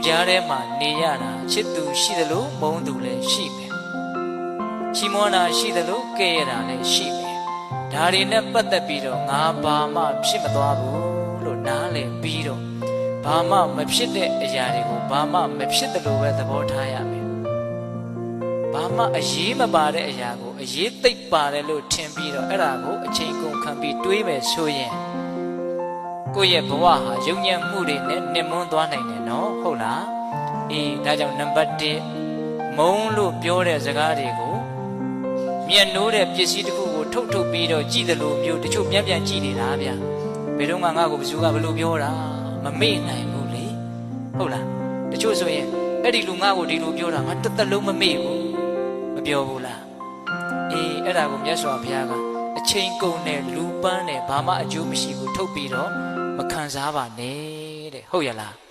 ကြားထဲမှာနေရတာချစ်သူရှိသလိုမုန်းသူလည်းရှိမယ်ချီးမွမ်းတာရှိသလိုကဲရတာလည်းရှိမယ်ဒါတွေနဲ့ပတ်သက်ပြီးတော့ငါဘာမှဖြစ်မသွားဘူးလို့နားလည်ပြီးတော့ဘာမှမဖြစ်တဲ့အရာတွေကိုဘာမှမဖြစ်တယ်လို့ပဲသဘောထားရမယ်ဘာမှအရေးမပါတဲ့အရာကိုအရေးသိပ်ပါတယ်လို့ထင်ပြီးတော့အဲ့ဒါကိုအချိန်ကုန်ခံပြီးတွေးမယ်ဆိုရင်ကိုယ့်ရဲ့ဘဝဟာယုံညံ့မှုတွေနဲ့နှင်မွန်းသွားနိုင်တယ်နော်ဟုတ်လားအေးဒါကြောင့်နံပါတ်1မုန်းလို့ပြောတဲ့စကားတွေကိုမျက်နှိုးတဲ့ပစ္စည်းတစ်ခုကိုထုတ်ပြီးတော့ကြည်တယ်လို့မျိုးတချို့ပြန်ကြည်နေတာဗျဘယ်တော့မှငါ့ကိုဘယ်သူကဘယ်လိုပြောတာမမေ့နိုင်ဘူးလေဟုတ်လားတချို့ဆိုရင်အဲ့ဒီလူငါ့ကိုဒီလိုပြောတာငါတစ်သက်လုံးမမေ့ဘူးမပြောဘူးလားအေးအဲ့ဒါကိုမြတ်စွာဘုရားကအချိန်ကုန်တဲ့လူပန်းနဲ့ဘာမှအကျိုးမရှိဘူးထုတ်ပြီးတော့မခံစားပါနဲ့တဲ့ဟုတ်ရလား